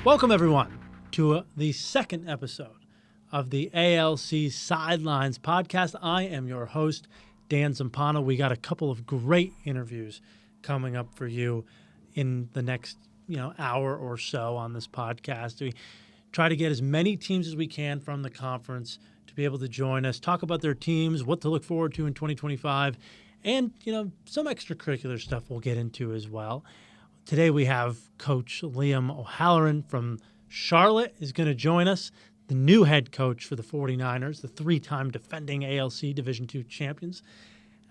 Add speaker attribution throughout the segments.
Speaker 1: Welcome, everyone, to the second episode of the ALC Sidelines podcast. I am your host, Dan Zumpano. We got a couple of great interviews coming up for you in the next hour or so on this podcast. We try to get as many teams as we can from the conference to be able to join us, talk about their teams, what to look forward to in 2025, and some extracurricular stuff we'll get into as well. Today we have Coach Liam O'Halloran from Charlotte is going to join us, the new head coach for the 49ers, the three-time defending ALC Division II champions.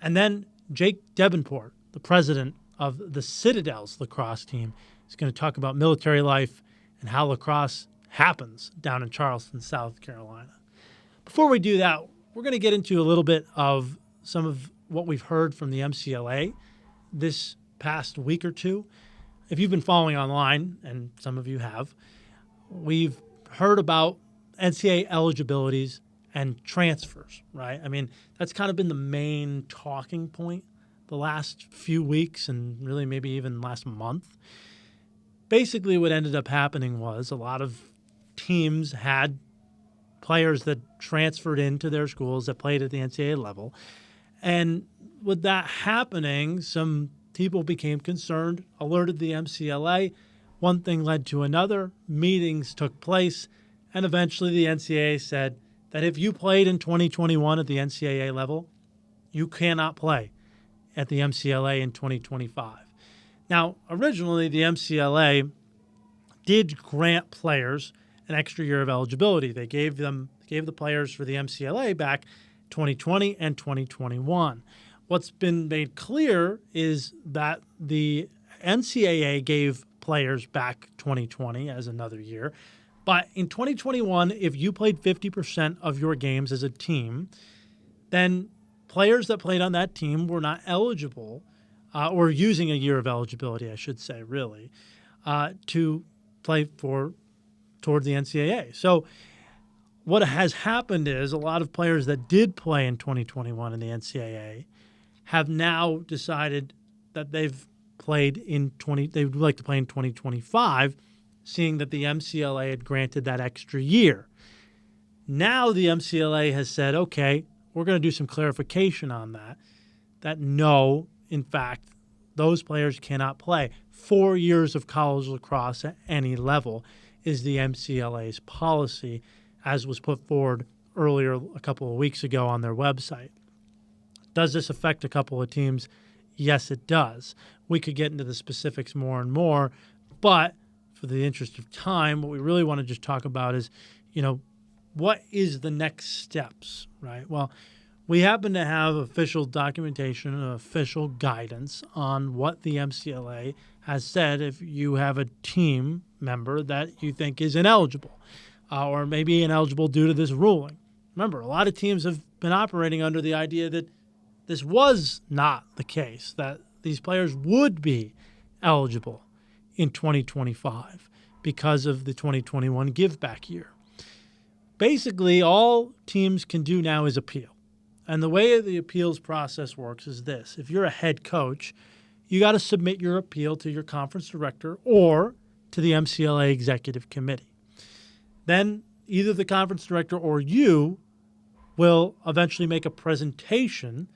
Speaker 1: And then Jake Debenport, the president of the Citadel's lacrosse team, is going to talk about military life and how lacrosse happens down in Charleston, South Carolina. Before we do that, we're going to get into a little bit of some of what we've heard from the MCLA this past week or two. If you've been following online, and some of you have, we've heard about NCAA eligibilities and transfers, right? I mean, that's kind of been the main talking point the last few weeks and really maybe even last month. Basically, what ended up happening was a lot of teams had players that transferred into their schools that played at the NCAA level. And with that happening, some people became concerned, alerted the MCLA. One thing led to another. Meetings took place, and eventually the NCAA said that if you played in 2021 at the NCAA level, you cannot play at the MCLA in 2025. Now, originally, the MCLA did grant players an extra year of eligibility. They gave the players for the MCLA back 2020 and 2021. What's been made clear is that the NCAA gave players back 2020 as another year. But in 2021, if you played 50% of your games as a team, then players that played on that team were not eligible, or using a year of eligibility, I should say, really, to play toward the NCAA. So what has happened is a lot of players that did play in 2021 in the NCAA have now decided that they would like to play in 2025, seeing that the MCLA had granted that extra year. Now the MCLA has said, okay, we're going to do some clarification on that no, in fact, those players cannot play. 4 years of college lacrosse at any level is the MCLA's policy, as was put forward earlier a couple of weeks ago on their website. Does this affect a couple of teams? Yes, it does. We could get into the specifics more and more, but for the interest of time, what we really want to just talk about is, what is the next steps, right? Well, we happen to have official documentation and official guidance on what the MCLA has said if you have a team member that you think is ineligible or maybe ineligible due to this ruling. Remember, a lot of teams have been operating under the idea that this was not the case, that these players would be eligible in 2025 because of the 2021 give-back year. Basically, all teams can do now is appeal. And the way the appeals process works is this. If you're a head coach, you got to submit your appeal to your conference director or to the MCLA executive committee. Then either the conference director or you will eventually make a presentation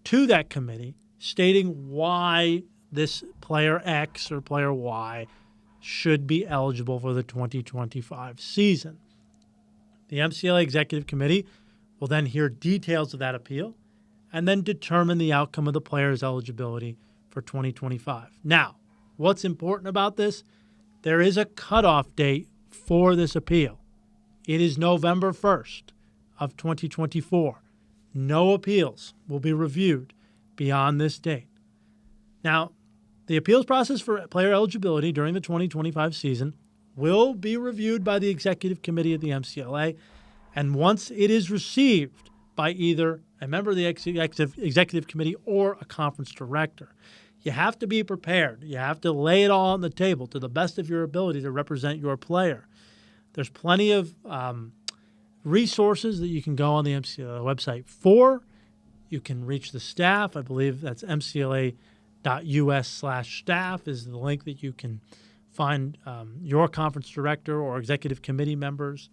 Speaker 1: to that committee stating why this player X or player Y should be eligible for the 2025 season. The MCLA Executive Committee will then hear details of that appeal and then determine the outcome of the player's eligibility for 2025. Now, what's important about this? There is a cutoff date for this appeal. It is November 1st of 2024. No appeals will be reviewed beyond this date. Now, the appeals process for player eligibility during the 2025 season will be reviewed by the executive committee of the MCLA, and once it is received by either a member of the executive committee or a conference director, you have to be prepared. You have to lay it all on the table to the best of your ability to represent your player. There's plenty of resources that you can go on the MCLA website for. You can reach the staff. I believe that's mcla.us/staff is the link that you can find your conference director or executive committee members.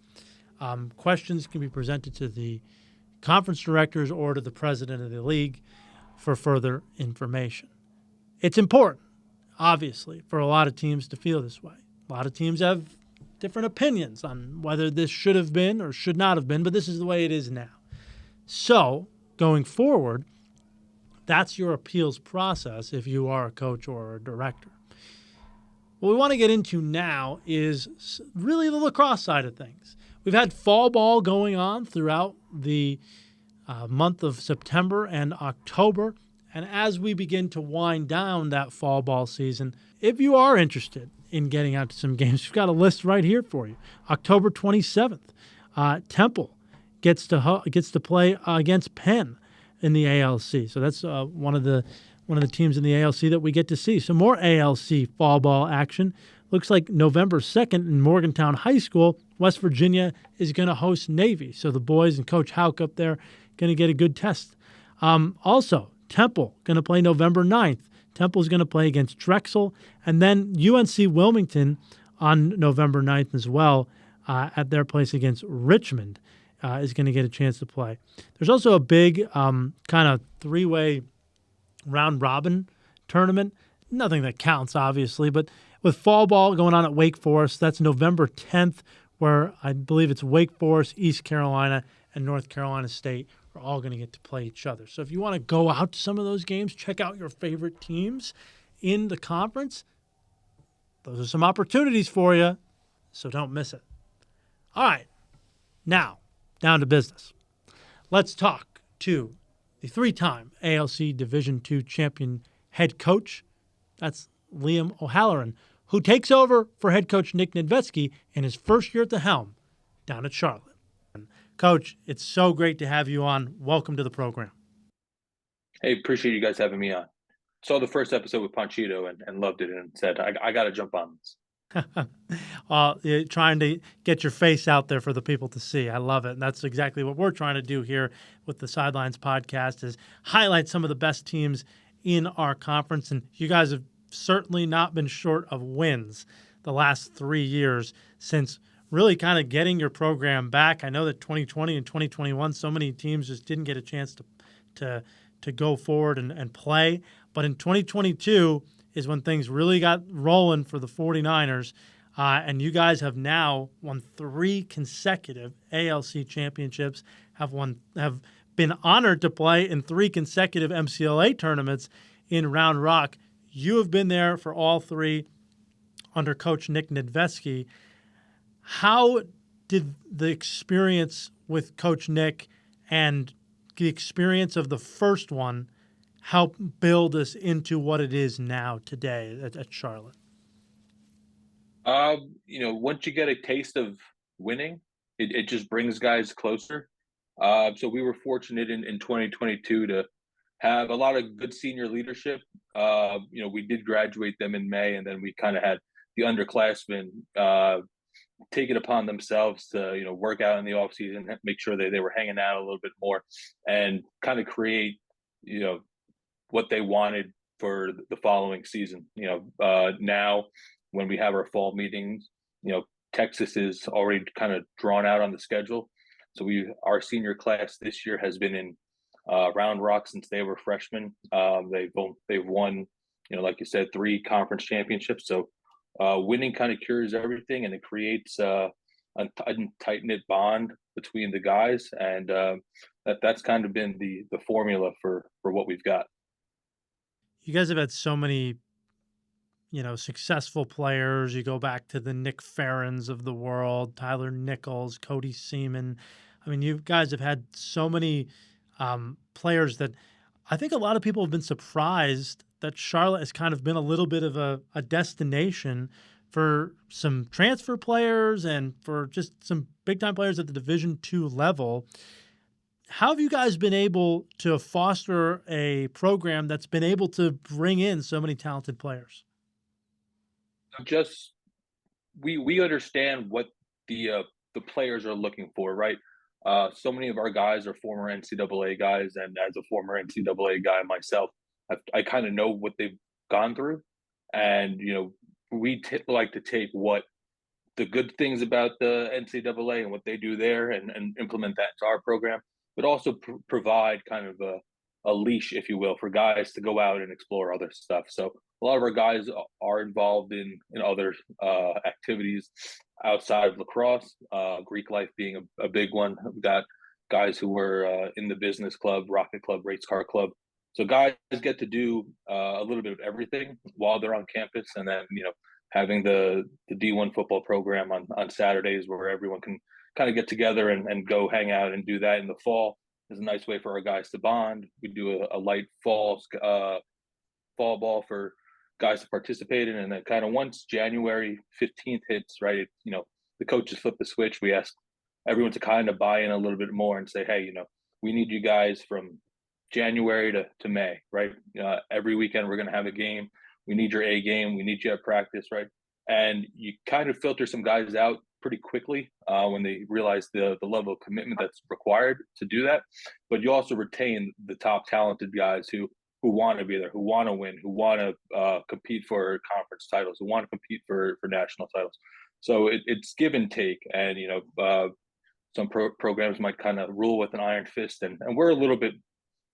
Speaker 1: Questions can be presented to the conference directors or to the president of the league for further information. It's important, obviously, for a lot of teams to feel this way. A lot of teams have different opinions on whether this should have been or should not have been, but this is the way it is now. So, going forward, that's your appeals process if you are a coach or a director. What we want to get into now is really the lacrosse side of things. We've had fall ball going on throughout the month of September and October. And as we begin to wind down that fall ball season, if you are interested in getting out to some games, we've got a list right here for you. October 27th, Temple gets to play against Penn in the ALC. So that's one of the teams in the ALC that we get to see. So more ALC fall ball action. Looks like November 2nd in Morgantown High School, West Virginia is going to host Navy. So the boys and Coach Hauk up there going to get a good test. Also, Temple going to play November 9th. Temple's going to play against Drexel. And then UNC Wilmington on November 9th as well at their place against Richmond is going to get a chance to play. There's also a big kind of three-way round-robin tournament. Nothing that counts, obviously, but with fall ball going on at Wake Forest, that's November 10th, where I believe it's Wake Forest, East Carolina, and North Carolina State are all going to get to play each other. So if you want to go out to some of those games, check out your favorite teams in the conference. Those are some opportunities for you, so don't miss it. All right, now down to business. Let's talk to the three-time ALC Division II champion head coach. That's Liam O'Halloran, who takes over for head coach Nick Nedvetsky in his first year at the helm down at Charlotte. Coach, it's so great to have you on. Welcome to the program.
Speaker 2: Hey, appreciate you guys having me on. Saw the first episode with Panchito and loved it and said, I got to jump on this.
Speaker 1: You're trying to get your face out there for the people to see. I love it. And that's exactly what we're trying to do here with the Sidelines podcast is highlight some of the best teams in our conference. And you guys have certainly not been short of wins the last 3 years since really kind of getting your program back. I know that 2020 and 2021, so many teams just didn't get a chance to go forward and play. But in 2022 is when things really got rolling for the 49ers. And you guys have now won 3 consecutive ALC championships, have been honored to play in 3 consecutive MCLA tournaments in Round Rock. You have been there for all 3 under Coach Nick Nedvetsky. How did the experience with Coach Nick and the experience of the first one help build us into what it is now today at Charlotte?
Speaker 2: Once you get a taste of winning, it just brings guys closer. So we were fortunate in 2022 to have a lot of good senior leadership. We did graduate them in May, and then we kind of had the underclassmen take it upon themselves to, work out in the off season, make sure they were hanging out a little bit more and kind of create, what they wanted for the following season. Now when we have our fall meetings, Texas is already kind of drawn out on the schedule. So our senior class this year has been in Round Rock since they were freshmen. They've won, like you said, 3 conference championships. So winning kind of cures everything, and it creates a tight-knit bond between the guys, and that's kind of been the formula for what we've got.
Speaker 1: You guys have had so many, successful players. You go back to the Nick Ferrens of the world, Tyler Nichols, Cody Seaman. I mean, you guys have had so many players that I think a lot of people have been surprised that Charlotte has kind of been a little bit of a destination for some transfer players and for just some big-time players at the Division II level. How have you guys been able to foster a program that's been able to bring in so many talented players?
Speaker 2: Just we understand what the players are looking for, right? So many of our guys are former NCAA guys, and as a former NCAA guy myself, I kind of know what they've gone through, and we like to take what the good things about the NCAA and what they do there and implement that into our program, but also provide kind of a leash, if you will, for guys to go out and explore other stuff. So a lot of our guys are involved in other activities outside of lacrosse, Greek life being a big one. We've got guys who were in the business club, rocket club, race car club. So guys get to do a little bit of everything while they're on campus, and then having the D1 football program on Saturdays where everyone can kind of get together and go hang out and do that in the fall is a nice way for our guys to bond. We do a light fall ball for guys to participate in, and then kind of once January 15th hits, right, the coaches flip the switch. We ask everyone to kind of buy in a little bit more and say, hey, we need you guys from January to May, right? Every weekend we're going to have a game. We need your A game. We need you at practice, right? And you kind of filter some guys out pretty quickly when they realize the level of commitment that's required to do that. But you also retain the top talented guys who want to be there, who want to win, who want to compete for conference titles, who want to compete for national titles. So it's give and take. And, some programs might kind of rule with an iron fist. And we're a little bit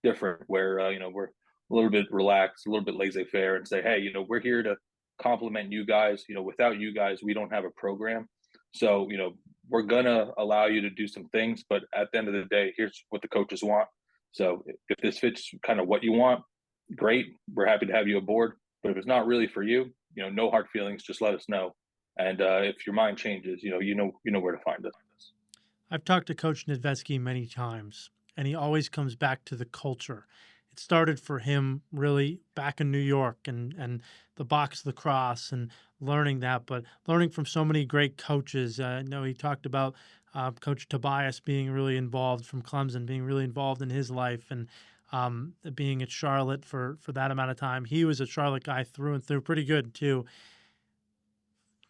Speaker 2: different where, we're a little bit relaxed, a little bit laissez-faire, and say, hey, we're here to complement you guys. Without you guys, we don't have a program. So, we're going to allow you to do some things, but at the end of the day, here's what the coaches want. So if this fits kind of what you want, great. We're happy to have you aboard. But if it's not really for you, no hard feelings, just let us know. And if your mind changes, you know where to find us.
Speaker 1: I've talked to Coach Nedvetsky many times, and he always comes back to the culture. It started for him really back in New York and the box lacrosse and learning that, but learning from so many great coaches. I know he talked about Coach Tobias being really involved from Clemson, being really involved in his life, and being at Charlotte for that amount of time. He was a Charlotte guy through and through, pretty good too.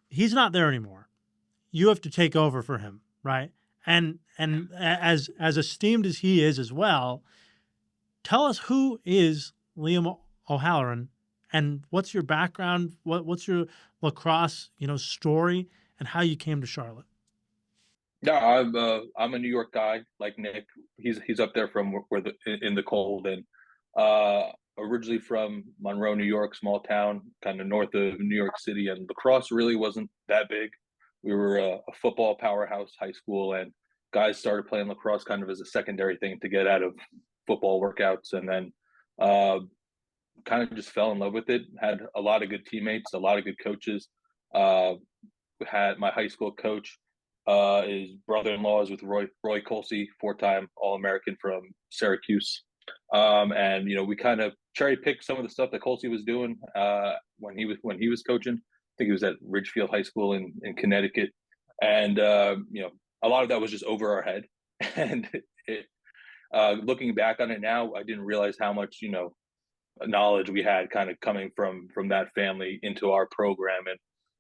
Speaker 1: He's not there anymore. You have to take over for him, right? And as esteemed as he is as well, tell us, who is Liam O'Halloran, and what's your background? What's your lacrosse story, and how you came to Charlotte?
Speaker 2: Yeah, I'm a New York guy like Nick. He's up there from where in the cold, and originally from Monroe, New York, small town, kind of north of New York City, and lacrosse really wasn't that big. We were a football powerhouse high school, and guys started playing lacrosse kind of as a secondary thing to get out of football workouts, and then kind of just fell in love with it. Had a lot of good teammates, a lot of good coaches. Had my high school coach, his brother-in-law is with Roy Colsey, 4-time All-American from Syracuse. And we kind of cherry-picked some of the stuff that Colsey was doing when he was coaching. I think he was at Ridgefield High School in Connecticut, and a lot of that was just over our head. And looking back on it now, I didn't realize how much knowledge we had kind of coming from that family into our program, and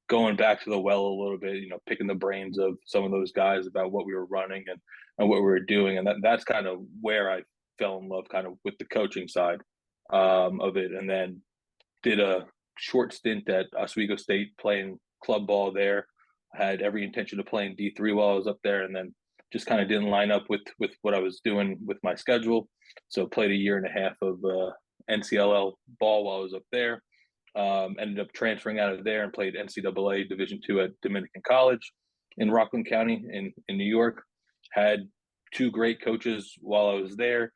Speaker 2: going back to the well a little bit, picking the brains of some of those guys about what we were running and what we were doing. And that's kind of where I fell in love kind of with the coaching side of it. And then did a short stint at Oswego State playing club ball there. I had every intention of playing D3 while I was up there, and then just kind of didn't line up with what I was doing with my schedule. So played a year and a half of NCLL ball while I was up there. Ended up transferring out of there and played NCAA Division II at Dominican College in Rockland County in New York. Had 2 great coaches while I was there.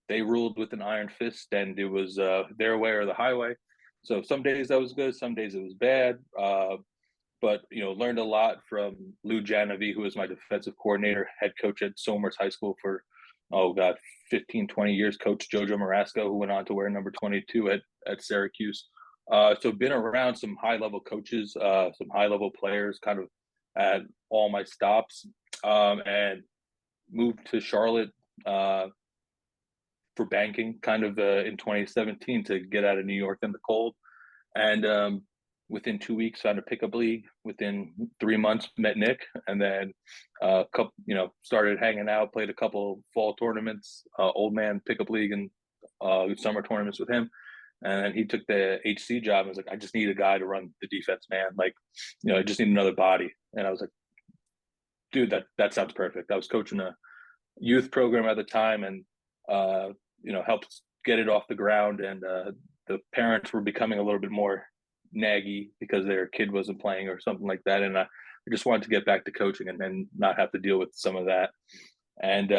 Speaker 2: They ruled with an iron fist, and it was their way or the highway. So some days that was good, some days it was bad. But learned a lot from Lou Janovi, who was my defensive coordinator, head coach at Somers High School for 15, 20 years. Coach Jojo Marasco, who went on to wear number 22 at Syracuse. So been around some high level coaches, some high level players kind of at all my stops, and moved to Charlotte for banking kind of in 2017 to get out of New York in the cold. And within 2 weeks found a pickup league. Within 3 months met Nick, and then started hanging out, played a couple fall tournaments, old man pickup league and summer tournaments with him. And then he took the HC job and was like, I just need a guy to run the defense, man. Like, I just need another body. And I was like, dude, that sounds perfect. I was coaching a youth program at the time, and helped get it off the ground. And the parents were becoming a little bit more naggy because their kid wasn't playing or something like that. And I just wanted to get back to coaching and then not have to deal with some of that. And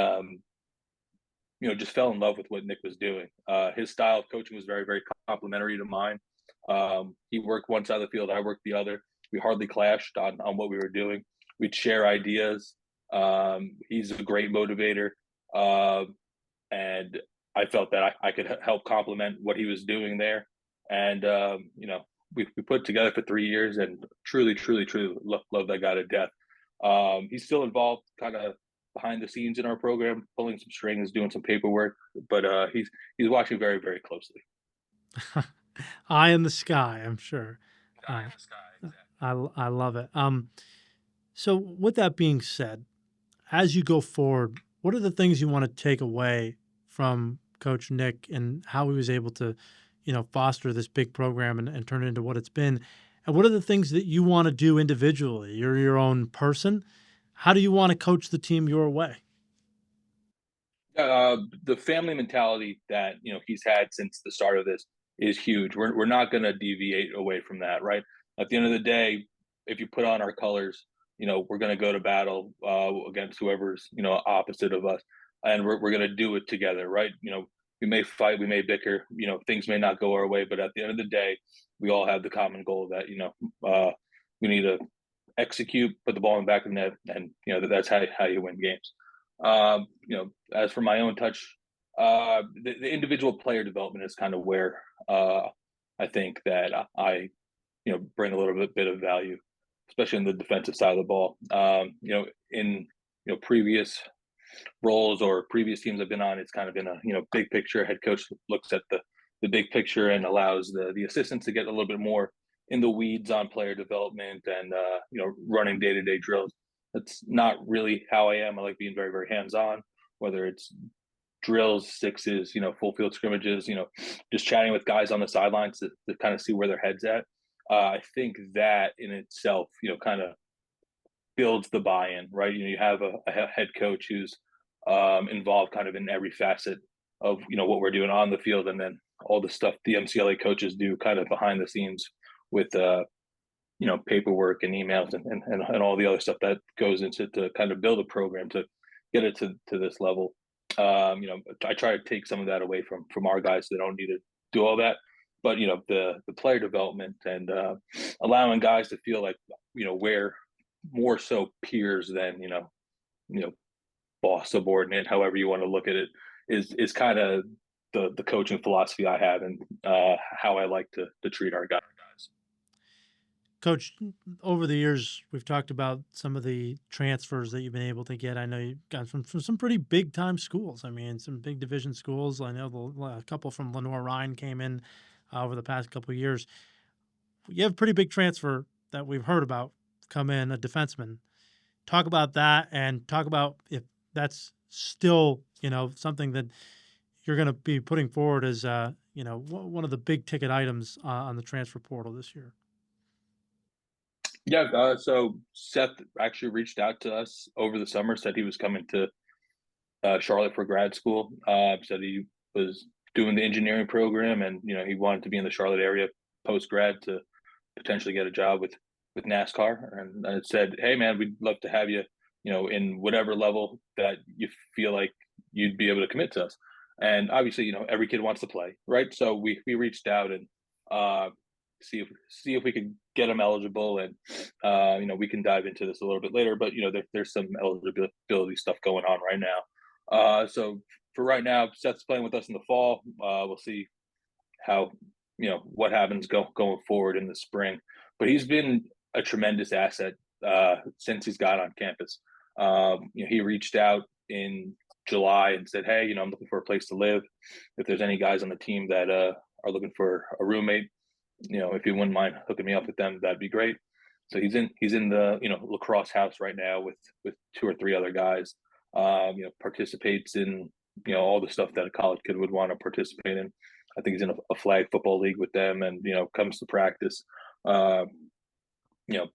Speaker 2: just fell in love with what Nick was doing. His style of coaching was very, very complimentary to mine. He worked one side of the field, I worked the other. We hardly clashed on what we were doing. We'd share ideas. He's a great motivator. And I felt that I could help complement what he was doing there. And, we put it together for 3 years and truly, truly, truly love that guy to death. He's still involved kind of behind the scenes in our program, pulling some strings, doing some paperwork, but he's watching very, very closely.
Speaker 1: Eye in the sky, I'm sure.
Speaker 2: Eye in the sky, exactly.
Speaker 1: I love it. So with that being said, as you go forward, what are the things you want to take away from Coach Nick and how he was able to, foster this big program and turn it into what it's been? And what are the things that you want to do individually? You're your own person. How do you want to coach the team your way?
Speaker 2: The family mentality that he's had since the start of this is huge. We're not going to deviate away from that, right? At the end of the day, if you put on our colors, we're going to go to battle against whoever's opposite of us, and we're going to do it together, right? We may fight, we may bicker, things may not go our way, but at the end of the day, we all have the common goal that we need to execute, put the ball in the back of the net, and that's how you win games. As for my own touch, the individual player development is kind of where I think that I bring a little bit of value, especially in the defensive side of the ball. In previous roles or previous teams I've been on, it's kind of been a big picture. Head coach looks at the big picture and allows the assistants to get a little bit more in the weeds on player development and running day-to-day drills. That's not really how I am. I like being very, very hands-on, whether it's drills, sixes, full field scrimmages, just chatting with guys on the sidelines to kind of see where their head's at. I think that in itself, kind of builds the buy-in, right? You have a head coach who's involved kind of in every facet of what we're doing on the field, and then all the stuff the MCLA coaches do kind of behind the scenes with paperwork and emails and all the other stuff that goes into to kind of build a program to get it to this level. I try to take some of that away from our guys so they don't need to do all that. But the player development and allowing guys to feel like we're more so peers than boss subordinate, however you want to look at it, is kind of the coaching philosophy I have and how I like to treat our guys.
Speaker 1: Coach, over the years, we've talked about some of the transfers that you've been able to get. I know you got from some pretty big time schools. I mean, some big division schools. I know a couple from Lenore Ryan came in over the past couple of years. You have a pretty big transfer that we've heard about come in, a defenseman. Talk about that and talk about if that's still, something that you're going to be putting forward as, one of the big ticket items on the transfer portal this year.
Speaker 2: Yeah, so Seth actually reached out to us over the summer, said he was coming to Charlotte for grad school. Said he was doing the engineering program, and he wanted to be in the Charlotte area post grad to potentially get a job with NASCAR. And I said, hey man, we'd love to have you, in whatever level that you feel like you'd be able to commit to us. And obviously, every kid wants to play, right? So we reached out and see if we could get him eligible, and we can dive into this a little bit later. But there's some eligibility stuff going on right now. So for right now, Seth's playing with us in the fall. We'll see how what happens going forward in the spring. But he's been a tremendous asset since he's got on campus. He reached out in July and said, hey, I'm looking for a place to live. If there's any guys on the team that are looking for a roommate, if you wouldn't mind hooking me up with them, that'd be great. So he's in the lacrosse house right now with 2 or 3 other guys. Participates in all the stuff that a college kid would want to participate in. I think he's in a flag football league with them, and comes to practice. Uh, you know,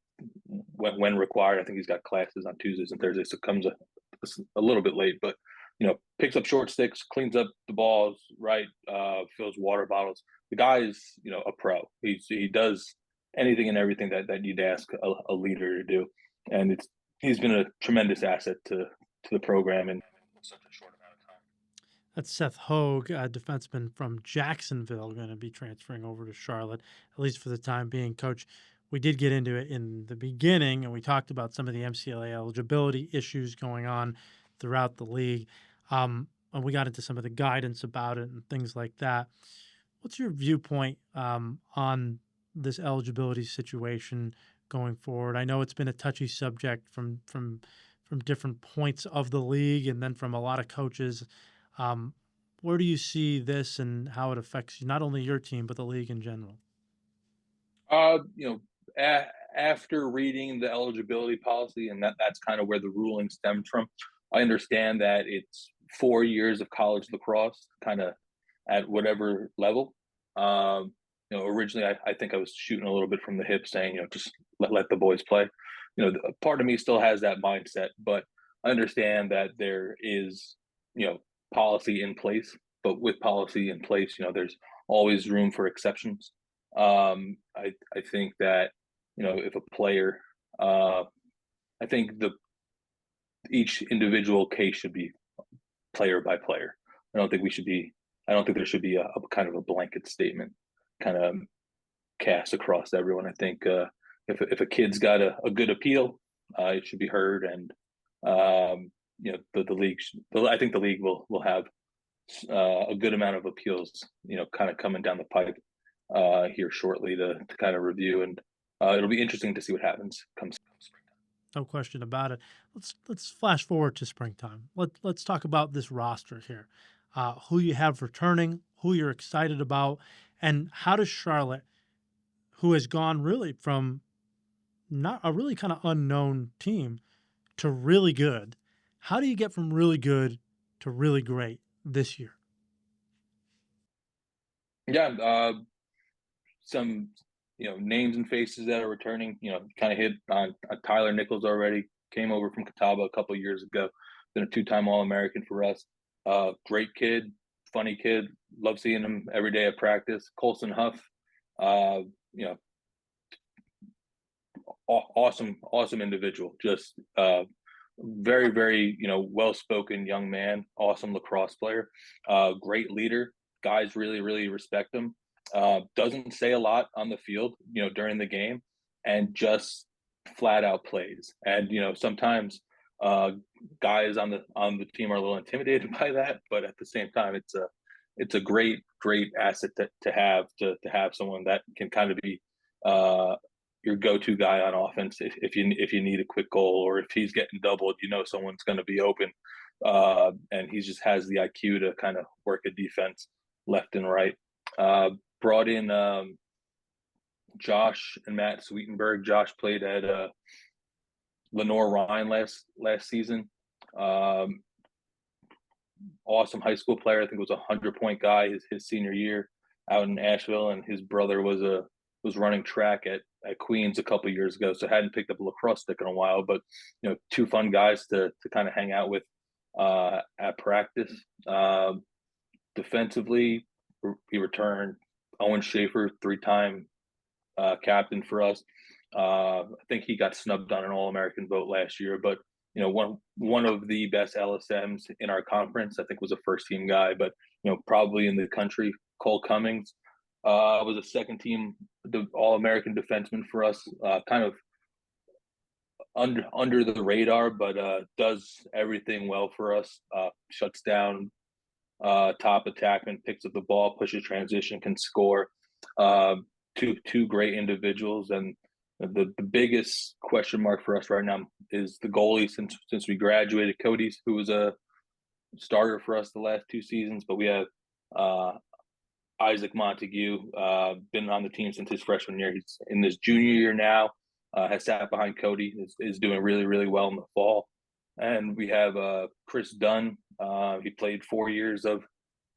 Speaker 2: when required. I think he's got classes on Tuesdays and Thursdays, so comes a little bit late, but picks up short sticks, cleans up the balls, right? Fills water bottles. The guy is a pro. He does anything and everything that you'd ask a leader to do, and he's been a tremendous asset to the program in such a short amount of time.
Speaker 1: That's Seth Hogue, a defenseman from Jacksonville, going to be transferring over to Charlotte, at least for the time being. Coach, we did get into it in the beginning, and we talked about some of the MCLA eligibility issues going on throughout the league. And we got into some of the guidance about it and things like that. What's your viewpoint on this eligibility situation going forward? I know it's been a touchy subject from different points of the league and then from a lot of coaches. Where do you see this and how it affects not only your team, but the league in general?
Speaker 2: After reading the eligibility policy, and that's kind of where the ruling stemmed from, I understand that it's 4 years of college lacrosse, kind of at whatever level. Originally, I think I was shooting a little bit from the hip, saying, just let the boys play. Part of me still has that mindset, but I understand that there is, policy in place. But with policy in place, there's always room for exceptions. I think that if a player, I think each individual case should be player by player. I don't think there should be a kind of a blanket statement kind of cast across everyone. I think if a kid's got a good appeal, it should be heard, and the league. I think the league will have a good amount of appeals, kind of coming down the pipe here shortly to kind of review, and it'll be interesting to see what happens come springtime.
Speaker 1: No question about it. Let's flash forward to springtime. Let's talk about this roster here. Who you have returning, who you're excited about, and how does Charlotte, who has gone really from not a really kind of unknown team to really good, how do you get from really good to really great this year?
Speaker 2: Yeah, some names and faces that are returning. Kind of hit on Tyler Nichols already. Came over from Catawba a couple of years ago. Been a 2-time All-American for us. Great kid, funny kid. Love seeing him every day at practice. Colson Huff, awesome individual. Just very, very well-spoken young man. Awesome lacrosse player. Great leader. Guys really, really respect him. Doesn't say a lot on the field, during the game, and just flat out plays. And sometimes guys on the team are a little intimidated by that, but at the same time, it's a great asset to have someone that can kind of be your go-to guy on offense if you need a quick goal, or if he's getting doubled, someone's going to be open, and he just has the IQ to kind of work a defense left and right. Brought in Josh and Matt Sweetenberg. Josh played at Lenore Ryan last season. Awesome high school player. I think it was a 100-point guy his senior year out in Asheville, and his brother was running track at Queens a couple of years ago, so hadn't picked up a lacrosse stick in a while. But two fun guys to kind of hang out with at practice. Defensively, he returned Owen Schaefer, 3-time captain for us. I think he got snubbed on an All-American vote last year, but one of the best LSMs in our conference. I think was a first-team guy, but probably in the country. Cole Cummings was a second-team All-American defenseman for us. Kind of under the radar, but does everything well for us. Shuts down top attackman, picks up the ball, pushes transition, can score. Two great individuals, and the biggest question mark for us right now is the goalie. Since we graduated, Cody, who was a starter for us the last 2 seasons, but we have Isaac Montague, been on the team since his freshman year. He's in his junior year now. Has sat behind Cody. Is doing really, really well in the fall. And we have Chris Dunn. He played 4 years of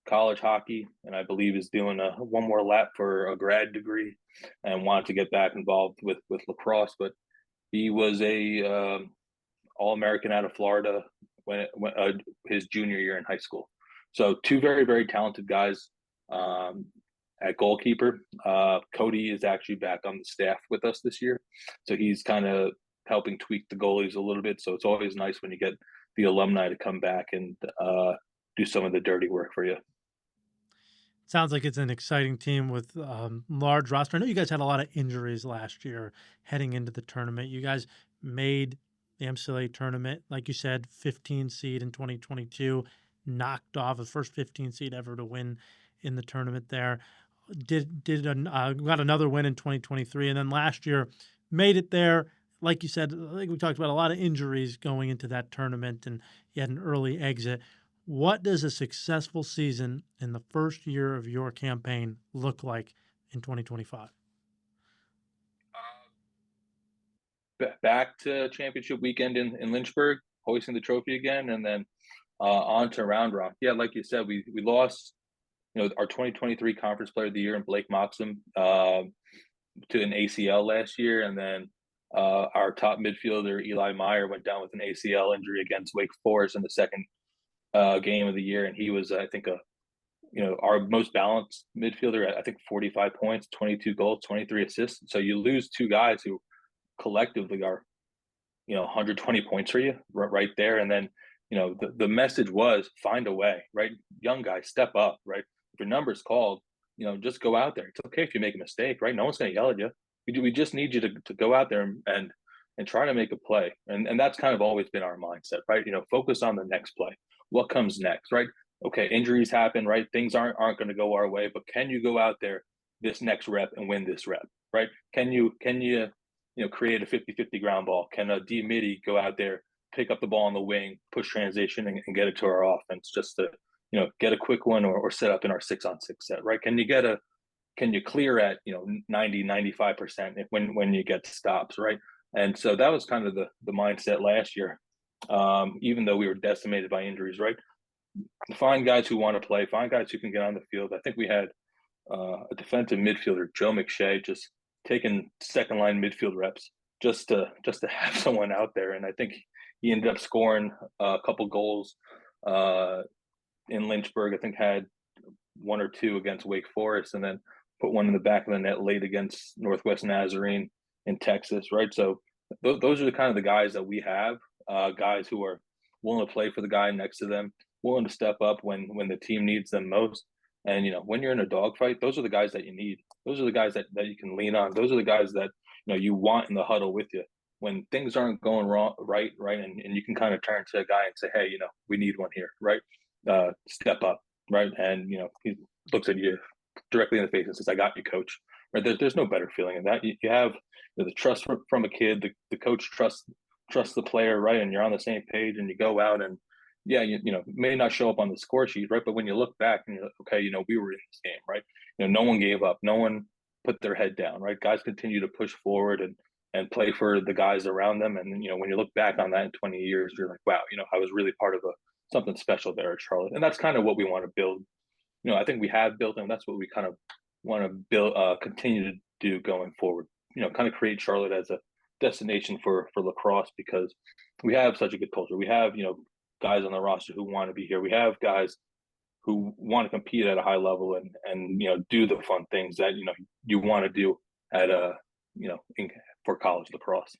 Speaker 2: college hockey, and I believe is doing one more lap for a grad degree, and wanted to get back involved with lacrosse. But he was a All American out of Florida when his junior year in high school. So two very very talented guys. Um, at goalkeeper, Cody is actually back on the staff with us this year, so he's kind of helping tweak the goalies a little bit. So it's always nice when you get the alumni to come back and do some of the dirty work for you.
Speaker 1: Sounds like it's an exciting team with large roster. I know you guys had a lot of injuries last year heading into the tournament. You guys made the MCLA tournament, like you said, 15 seed in 2022, knocked off the first 15 seed ever to win in the tournament there. Got another win in 2023, and then last year made it there. Like you said, I think we talked about a lot of injuries going into that tournament, and you had an early exit. What does a successful season in the first year of your campaign look like in 2025?
Speaker 2: Back to championship weekend in Lynchburg, hoisting the trophy again, and then on to Round Rock. Yeah, like you said, we lost, our 2023 Conference Player of the Year in Blake Moxham to an ACL last year, and then our top midfielder Eli Meyer went down with an ACL injury against Wake Forest in the second game of the year, and he was, I think, our most balanced midfielder. I think 45 points, 22 goals, 23 assists. So you lose two guys who collectively are 120 points for you right there. And then the message was find a way, right? Young guys, step up, right? If your number's called, just go out there. It's okay if you make a mistake, right? No one's going to yell at you. We just need you to go out there and try to make a play. And that's kind of always been our mindset, right? Focus on the next play. What comes next, right? Okay, injuries happen, right? Things aren't going to go our way, but can you go out there this next rep and win this rep, right? Can you create a 50-50 ground ball? Can a D midi go out there, pick up the ball on the wing, push transition, and get it to our offense just to, get a quick one or set up in our 6-on-6 set, right? Can you clear at 90, 95% when you get stops, right? And so that was kind of the mindset last year. Even though we were decimated by injuries, right? Find guys who want to play, find guys who can get on the field. I think we had a defensive midfielder, Joe McShay, just taking second line midfield reps just to have someone out there. And I think he ended up scoring a couple goals in Lynchburg. I think had one or two against Wake Forest, and then put one in the back of the net late against Northwest Nazarene in Texas, right? So those are the kind of the guys that we have, guys who are willing to play for the guy next to them, willing to step up when the team needs them most. And when you're in a dogfight, those are the guys that you need. Those are the guys that you can lean on. Those are the guys that you want in the huddle with you when things aren't going right, and you can kind of turn to a guy and say, hey, we need one here, right? Step up, right? And he looks at you directly in the face and says, I got you, coach. Right? There's no better feeling than that. You have the trust from a kid. The coach trusts the player, right? And you're on the same page, and you go out and yeah, may not show up on the score sheet, right? But when you look back and you're like, okay, we were in this game, right? No one gave up. No one put their head down, right? Guys continue to push forward and play for the guys around them. And, when you look back on that in 20 years, you're like, wow, I was really part of something special there at Charlotte. And that's kind of what we want to build. I think we have built, and that's what we kind of want to build, continue to do going forward. Kind of create Charlotte as a destination for lacrosse, because we have such a good culture. We have, guys on the roster who want to be here. We have guys who want to compete at a high level and do the fun things that you want to do at for college lacrosse.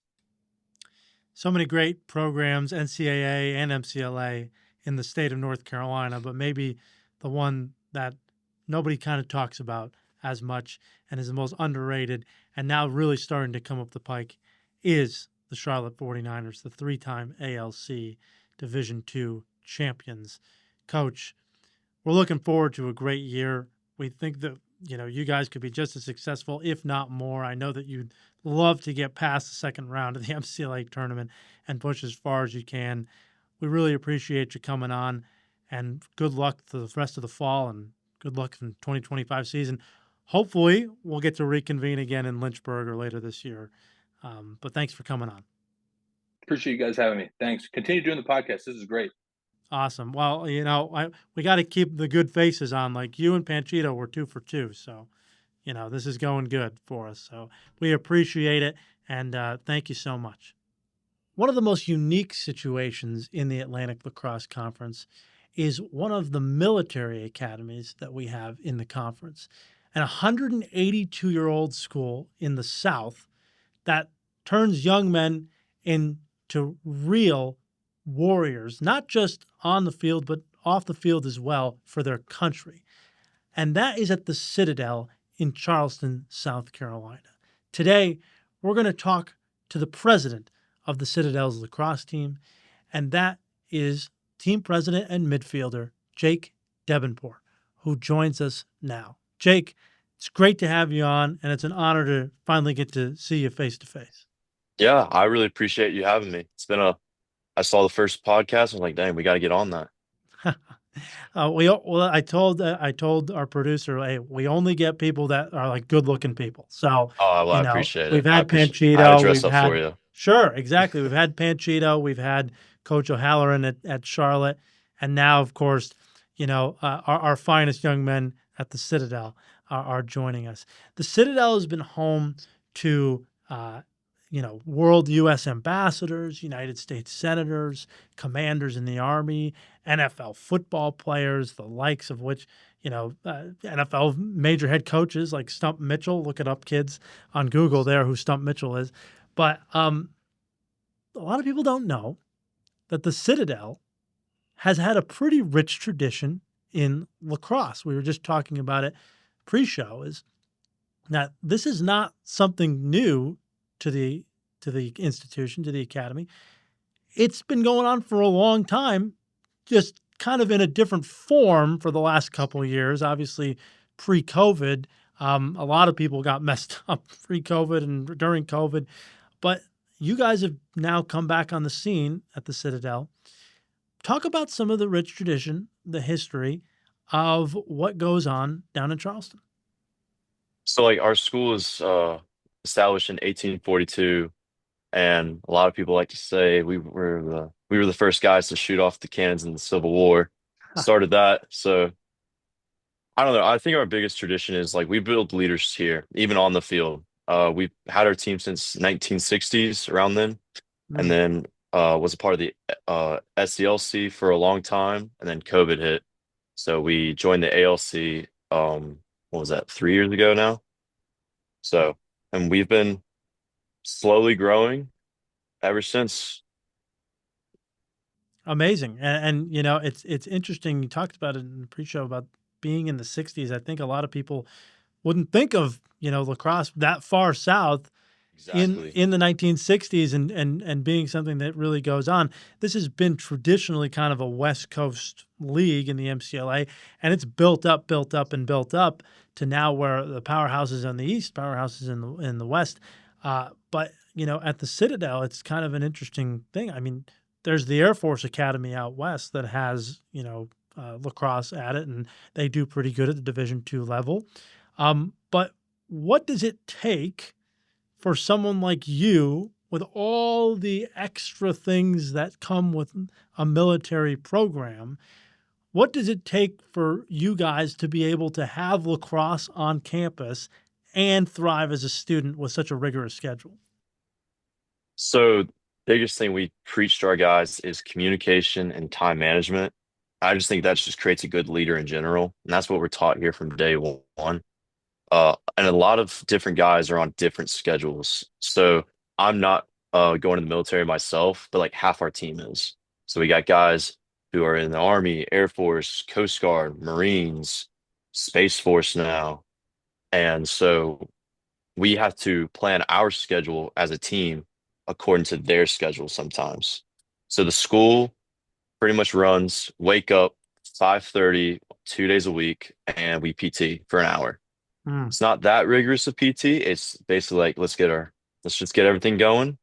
Speaker 1: So many great programs, NCAA and MCLA, in the state of North Carolina, but maybe the one that nobody kind of talks about as much and is the most underrated and now really starting to come up the pike is the Charlotte 49ers, the three-time ALC Division II champions. Coach, we're looking forward to a great year. We think that, you guys could be just as successful, if not more. I know that you'd love to get past the second round of the MCLA tournament and push as far as you can. We really appreciate you coming on, and good luck to the rest of the fall and good luck in the 2025 season. Hopefully, we'll get to reconvene again in Lynchburg or later this year. But thanks for coming on.
Speaker 2: Appreciate you guys having me. Thanks. Continue doing the podcast. This is great.
Speaker 1: Awesome. Well, we got to keep the good faces on. Like you and Panchito were 2 for 2, so this is going good for us. So we appreciate it, and thank you so much. One of the most unique situations in the Atlantic Lacrosse Conference is one of the military academies that we have in the conference. An 182-year-old school in the South that turns young men into real warriors, not just on the field, but off the field as well for their country. And that is at the Citadel in Charleston, South Carolina. Today, we're going to talk to the president of the Citadel's lacrosse team, and that is team president and midfielder Jake Debenport, who joins us now. Jake, it's great to have you on, and it's an honor to finally get to see you face to face.
Speaker 3: Yeah, I really appreciate you having me. I saw the first podcast. I was like, dang, we got to get on that.
Speaker 1: I told our producer, hey, we only get people that are like good looking people. So,
Speaker 3: Oh, well, I appreciate
Speaker 1: we've
Speaker 3: it.
Speaker 1: had
Speaker 3: I had to
Speaker 1: Panchito,
Speaker 3: dress up for you.
Speaker 1: sure, exactly. We've had Panchito, we've had Coach O'Halloran at Charlotte, and now, of course, our finest young men at the Citadel are joining us. The Citadel has been home to world U.S. ambassadors, United States senators, commanders in the Army, NFL football players, the likes of which, NFL major head coaches like Stump Mitchell. Look it up, kids, on Google there who Stump Mitchell is. But a lot of people don't know that the Citadel has had a pretty rich tradition in lacrosse. We were just talking about it pre-show, is that this is not something new to the institution, to the academy. It's been going on for a long time, just kind of in a different form for the last couple of years. Obviously, pre-COVID, a lot of people got messed up pre-COVID and during COVID. But you guys have now come back on the scene at the Citadel. Talk about some of the rich tradition, the history of what goes on down in Charleston.
Speaker 3: So, like, our school was established in 1842, and a lot of people like to say we were the first guys to shoot off the cannons in the Civil War. Started that. So I don't know. I think our biggest tradition is like we build leaders here, even on the field. We've had our team since 1960s, around then, and then was a part of the SCLC for a long time, and then COVID hit. So we joined the ALC, what was that, 3 years ago now? So, and we've been slowly growing ever since.
Speaker 1: Amazing. And it's interesting. You talked about it in the pre-show about being in the 60s. I think a lot of people wouldn't think of, lacrosse that far south in the 1960s and being something that really goes on. This has been traditionally kind of a West Coast league in the MCLA, and it's built up to now where the powerhouse is on the east, powerhouses in the west. But at the Citadel, it's kind of an interesting thing. I mean, there's the Air Force Academy out west that has lacrosse at it, and they do pretty good at the Division II level. But what does it take for someone like you, with all the extra things that come with a military program? What does it take for you guys to be able to have lacrosse on campus and thrive as a student with such a rigorous schedule?
Speaker 3: So, biggest thing we preach to our guys is communication and time management. I just think that just creates a good leader in general, and that's what we're taught here from day one. And a lot of different guys are on different schedules. So I'm not going to the military myself, but like half our team is. So we got guys who are in the Army, Air Force, Coast Guard, Marines, Space Force now. And so we have to plan our schedule as a team according to their schedule sometimes. So the school pretty much runs wake up 5:30, 2 days a week, and we PT for an hour. It's not that rigorous of PT. It's basically like let's just get everything going.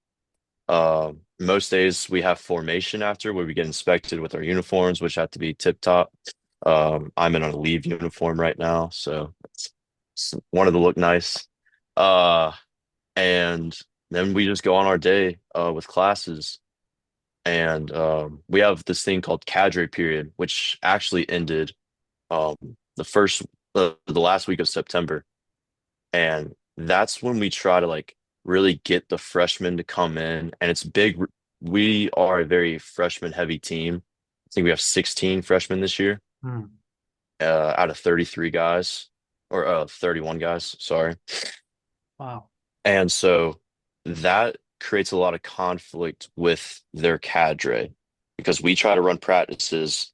Speaker 3: Most days we have formation after where we get inspected with our uniforms, which have to be tip top. I'm in a leave uniform right now, so it's wanted to look nice. And then we just go on our day with classes. and we have this thing called cadre period, which actually ended um, the first the last week of September, and that's when we try to like really get the freshmen to come in, and it's big. We are a very freshman heavy team. I think we have 16 freshmen this year,
Speaker 1: Hmm.
Speaker 3: out of 33 guys, or 31 guys, sorry.
Speaker 1: Wow.
Speaker 3: And so that creates a lot of conflict with their cadre because we try to run practices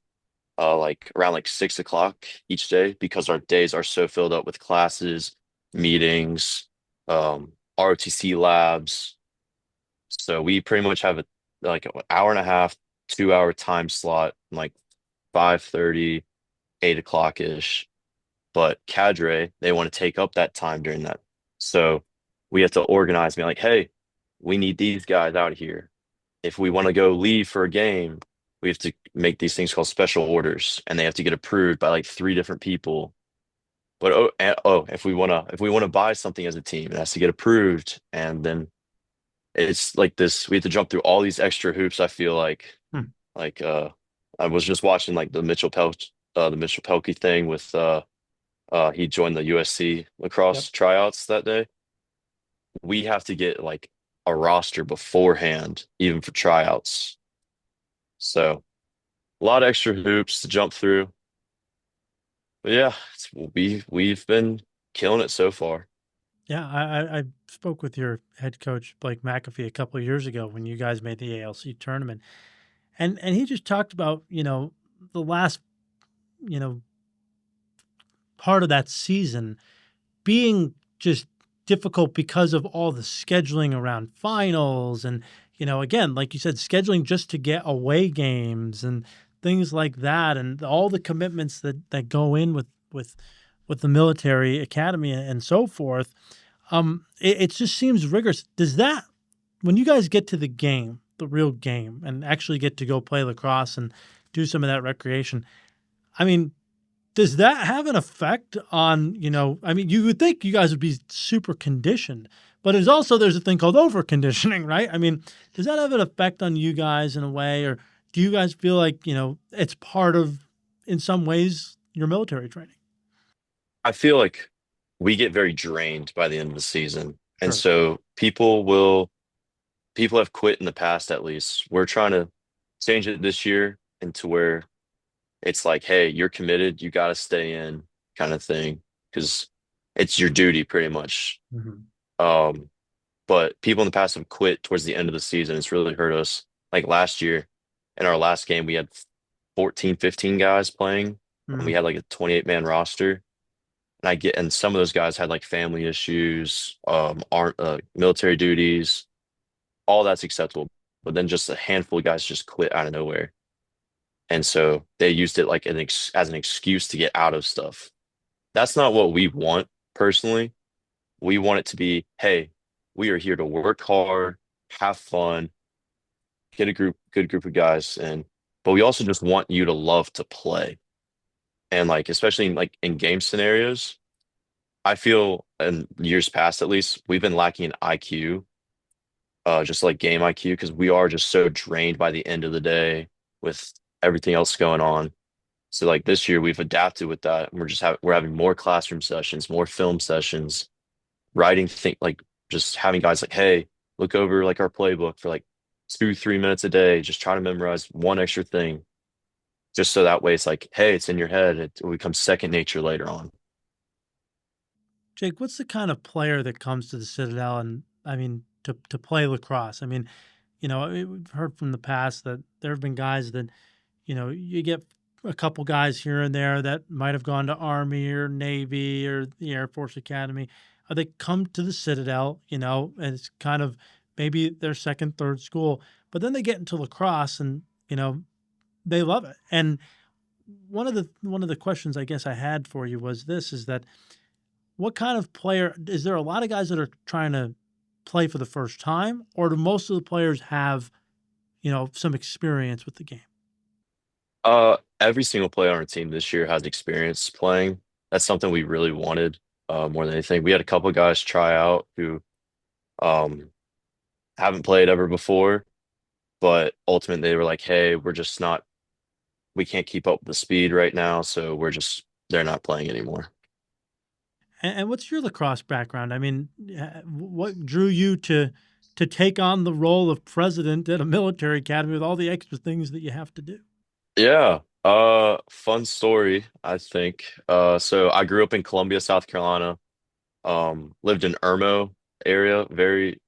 Speaker 3: like around like 6 o'clock each day because our days are so filled up with classes, meetings, ROTC labs. So we pretty much have a like an hour and a half, 2 hour time slot, like 5:30, 8 o'clock ish. But cadre, they want to take up that time during that. So we have to organize, be like, hey, we need these guys out here. If we want to go leave for a game, we have to make these things called special orders, and they have to get approved by like three different people. But if we want to buy something as a team, it has to get approved, and then it's like this. We have to jump through all these extra hoops. I feel
Speaker 1: Hmm.
Speaker 3: like I was just watching like the Mitchell Pelkey thing with he joined the USC
Speaker 1: Yep.
Speaker 3: lacrosse tryouts that day. We have to get like a roster beforehand, even for tryouts. So a lot of extra hoops to jump through. But yeah, we've been killing it so far.
Speaker 1: Yeah, I spoke with your head coach Blake McAfee a couple of years ago when you guys made the ALC tournament, and he just talked about the last you know part of that season being just difficult because of all the scheduling around finals and again, like you said, scheduling just to get away games and things like that, and all the commitments that go in with the military academy and so forth. It just seems rigorous. Does that, when you guys get to the game, the real game, and actually get to go play lacrosse and do some of that recreation, I mean, does that have an effect on, I mean, you would think you guys would be super conditioned, but there's a thing called over conditioning, right? I mean, does that have an effect on you guys in a way, or do you guys feel like, it's part of, in some ways, your military training?
Speaker 3: I feel like we get very drained by the end of the season. And
Speaker 1: Sure.
Speaker 3: so people have quit in the past at least. We're trying to change it this year into where it's like, hey, you're committed, you got to stay in kind of thing because it's your duty pretty much.
Speaker 1: Hmm.
Speaker 3: Um, but people in the past have quit towards the end of the season. It's really hurt us. Like last year, in our last game, we had 14, 15 guys playing, and we
Speaker 1: Mm.
Speaker 3: had like a 28-man roster. And some of those guys had like family issues, aren't military duties, all that's acceptable. But then just a handful of guys just quit out of nowhere. And so they used it like as an excuse to get out of stuff. That's not what we want personally. We want it to be, hey, we are here to work hard, have fun, get a good group of guys, but we also just want you to love to play. And like, especially in like in game scenarios, I feel in years past at least, we've been lacking in IQ, just like game IQ, because we are just so drained by the end of the day with everything else going on. So like this year we've adapted with that. We're having more classroom sessions, more film sessions, writing think like just having guys like, hey, look over like our playbook for like 2, 3 minutes a day. Just try to memorize one extra thing. Just so that way it's like, hey, it's in your head. It will become second nature later on.
Speaker 1: Jake, what's the kind of player that comes to the Citadel and, I mean, to play lacrosse? I mean, we've heard from the past that there have been guys that, you get a couple guys here and there that might have gone to Army or Navy or the Air Force Academy. They come to the Citadel, and it's kind of maybe their second, third school, but then they get into lacrosse and, they love it. And one of the questions I guess I had for you was this, is that what kind of player is there? A lot of guys that are trying to play for the first time, or do most of the players have, some experience with the game?
Speaker 3: Every single player on our team this year has experience playing. That's something we really wanted, more than anything. We had a couple guys try out who um haven't played ever before, but ultimately they were like, hey, we can't keep up with the speed right now, so they're not playing anymore.
Speaker 1: And what's your lacrosse background? I mean, what drew you to take on the role of president at a military academy with all the extra things that you have to do?
Speaker 3: Yeah. Fun story, I think. So I grew up in Columbia, South Carolina. Lived in Irmo area. Very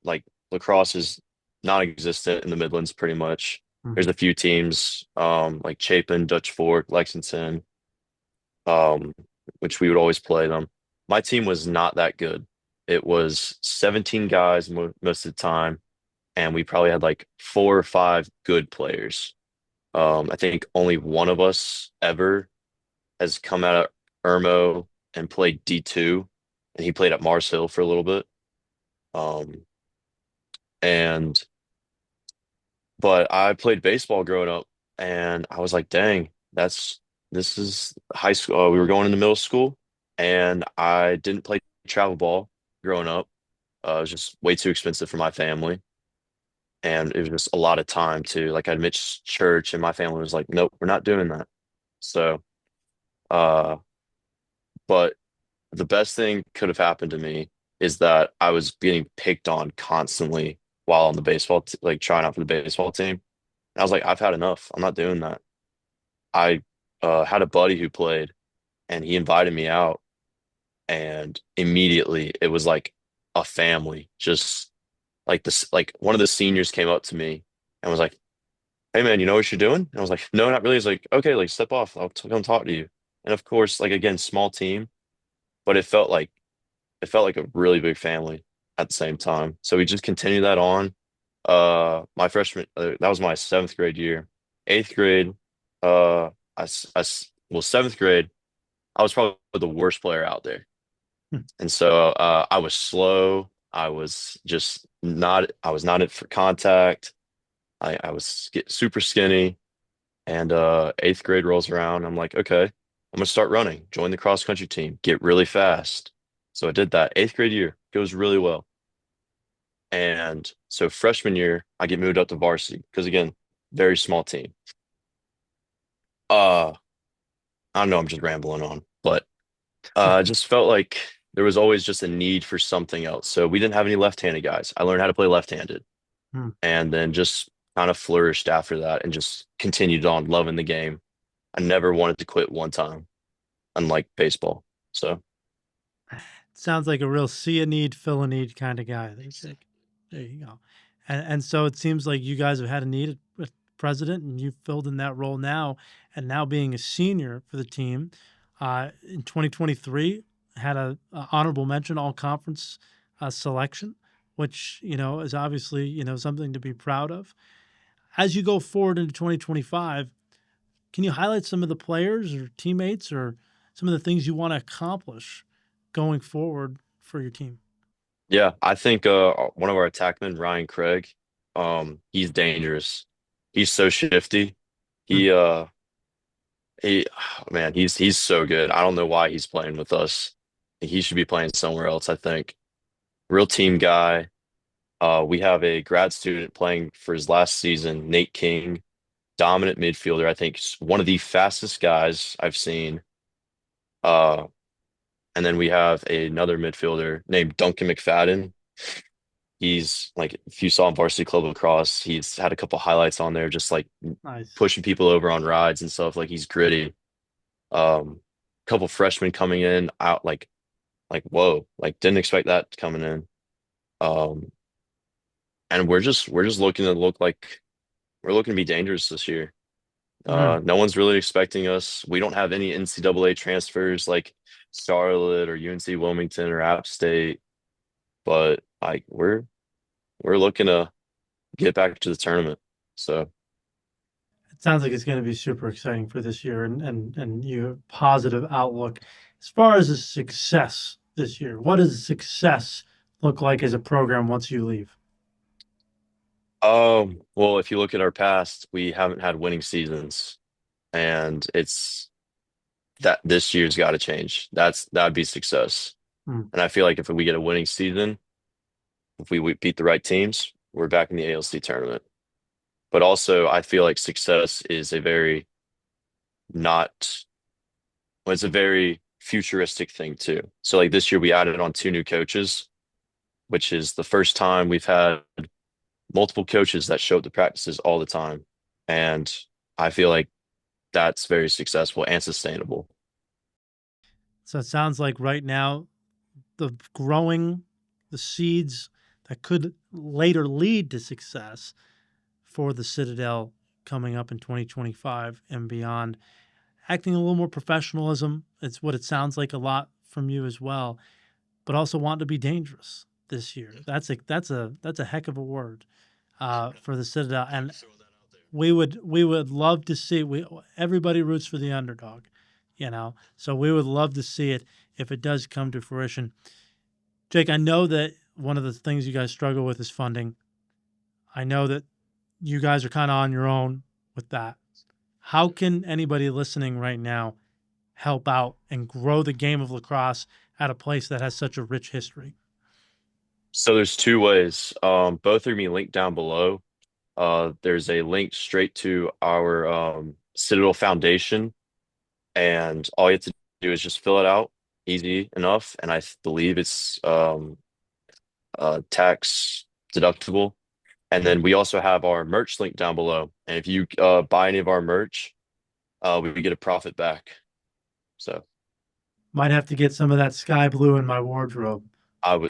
Speaker 3: like lacrosse is non-existent in the Midlands pretty much. There's
Speaker 1: Mhm.
Speaker 3: a few teams, like Chapin, Dutch Fork, Lexington, um, which we would always play them. My team was not that good. It was 17 guys most of the time, and we probably had like 4 or 5 good players. I think only one of us ever has come out of Irmo and played D2, and he played at Mars Hill for a little bit. Um, and but I played baseball growing up, and I was like, dang, this is high school. We were going into middle school, and I didn't play travel ball growing up. It was just way too expensive for my family, and it was just a lot of time too. Like I'd miss church, and my family was like, nope, we're not doing that. So, uh, but the best thing could have happened to me is that I was getting picked on constantly while on the like trying out for the baseball team. And I was like, I've had enough. I'm not doing that. I had a buddy who played, and he invited me out, and immediately it was like a family. Just like this, like one of the seniors came up to me and was like, "Hey man, you know what you're doing?" And I was like, "No, not really." He's like, "Okay, like step off. Come talk to you." And of course, like again, small team, but it felt like a really big family at the same time. So we just continued that on. My freshman, that was my 7th grade year. 8th grade, well, 7th grade, I was probably the worst player out there.
Speaker 1: Hmm.
Speaker 3: And so I was slow. I was not it for contact. I was super skinny. And 8th grade rolls around. I'm like, okay, I'm gonna start running, join the cross country team, get really fast. So I did that 8th grade year, goes really well. And so freshman year, I get moved up to varsity because again, very small team. Uh, I don't know, I'm just rambling on, but I just felt like there was always just a need for something else. So we didn't have any left-handed guys. I learned how to play left-handed
Speaker 1: Hmm.
Speaker 3: and then just kind of flourished after that and just continued on loving the game. I never wanted to quit one time, unlike baseball. So
Speaker 1: Sounds like a real see a need, fill a need kind of guy. There's like, there you go. And so it seems like you guys have had a need at president, and you filled in that role now. And now being a senior for the team, in 2023, had a honorable mention all conference selection, which is obviously something to be proud of. As you go forward into 2025, can you highlight some of the players or teammates or some of the things you want to accomplish going forward for your team?
Speaker 3: yeah, I think one of our attackmen, Ryan Craig, he's dangerous. He's so shifty.
Speaker 1: Hmm.
Speaker 3: He man, he's so good. I don't know why he's playing with us. He should be playing somewhere else, I think. Real team guy. We have a grad student playing for his last season, Nate King, dominant midfielder. I think one of the fastest guys I've seen. Uh, and then we have another midfielder named Duncan McFadden. He's like, if you saw him varsity club lacrosse, he's had a couple highlights on there, just like
Speaker 1: Nice.
Speaker 3: pushing people over on rides and stuff. Like he's gritty. Couple freshmen coming in out like whoa, like didn't expect that coming in. Um, and we're just looking to look like we're looking to be dangerous this year.
Speaker 1: Mm.
Speaker 3: No one's really expecting us. We don't have any NCAA transfers like Charlotte or UNC Wilmington or App State, but like we're looking to get back to the tournament. So
Speaker 1: It sounds like it's going to be super exciting for this year, and you have positive outlook. As far as a success this year, what does success look like as a program once you leave?
Speaker 3: well, if you look at our past, we haven't had winning seasons, and it's that this year's got to change. That'd be success.
Speaker 1: Mm.
Speaker 3: And I feel like if we get a winning season, if we beat the right teams, we're back in the ALC tournament. but also I feel like success is a very not, well, it's a very futuristic thing too. So like this year we added on 2 new coaches, which is the first time we've had multiple coaches that show up to practices all the time. And I feel like that's very successful and sustainable.
Speaker 1: So it sounds like right now the seeds that could later lead to success for the Citadel coming up in 2025 and beyond. Acting a little more professionalism, it's what it sounds like a lot from you as well, but also want to be dangerous this year. That's a heck of a word for the Citadel, and we would love to see. Everybody roots for the underdog, so we would love to see it if it does come to fruition. Jake, I know that one of the things you guys struggle with is funding. I know that you guys are kind of on your own with that. How can anybody listening right now help out and grow the game of lacrosse at a place that has such a rich history?
Speaker 3: So there's 2 ways. Both are gonna be linked down below. There's a link straight to our Citadel Foundation, and all you have to do is just fill it out, easy enough, and I believe it's tax deductible. And then we also have our merch link down below, and if you buy any of our merch, we get a profit back. So
Speaker 1: Might have to get some of that sky blue in my wardrobe.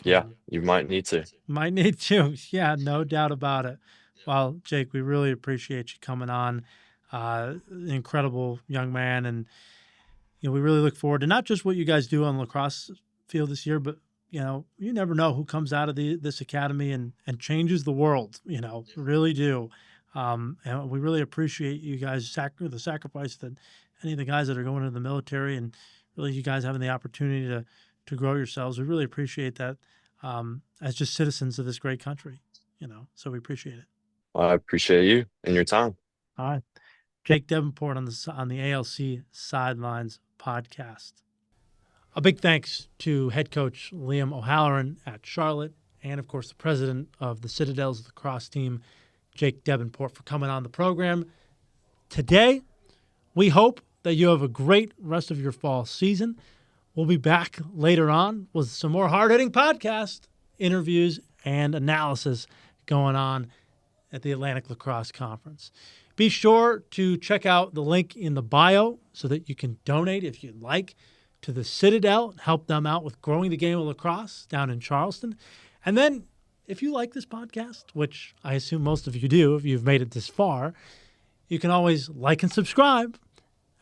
Speaker 3: yeah, you might need to.
Speaker 1: Might need to. Yeah, no doubt about it. Well, Jake, we really appreciate you coming on. Incredible young man, and we really look forward to not just what you guys do on the lacrosse field this year, but you never know who comes out of this academy and changes the world. Really do. And we really appreciate you guys the sacrifice that any of the guys that are going into the military, and really you guys having the opportunity to grow yourselves. We really appreciate that as just citizens of this great country. So we appreciate it.
Speaker 3: Well, I appreciate you and your time.
Speaker 1: All right. Jake Debenport on the ALC Sidelines podcast. A big thanks to head coach Liam O'Halloran at Charlotte, and of course the president of the Citadel's lacrosse team, Jake Debenport, for coming on the program today. We hope that you have a great rest of your fall season. We'll be back later on with some more hard-hitting podcast interviews and analysis going on at the Atlantic Lacrosse Conference. Be sure to check out the link in the bio so that you can donate if you'd like to the Citadel and help them out with growing the game of lacrosse down in Charleston. And then if you like this podcast, which I assume most of you do if you've made it this far, you can always like and subscribe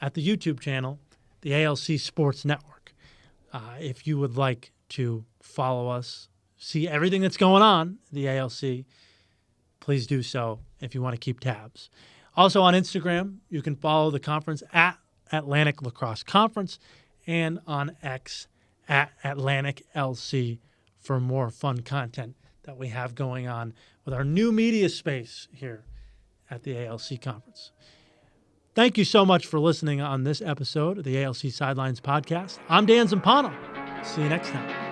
Speaker 1: at the YouTube channel, the ALC Sports Network. If you would like to follow us, see everything that's going on at the ALC, please do so if you want to keep tabs. Also on Instagram, you can follow the conference at Atlantic Lacrosse Conference, and on X at Atlantic LC for more fun content that we have going on with our new media space here at the ALC Conference. Thank you so much for listening on this episode of the ALC Sidelines podcast. I'm Dan Zumpano. See you next time.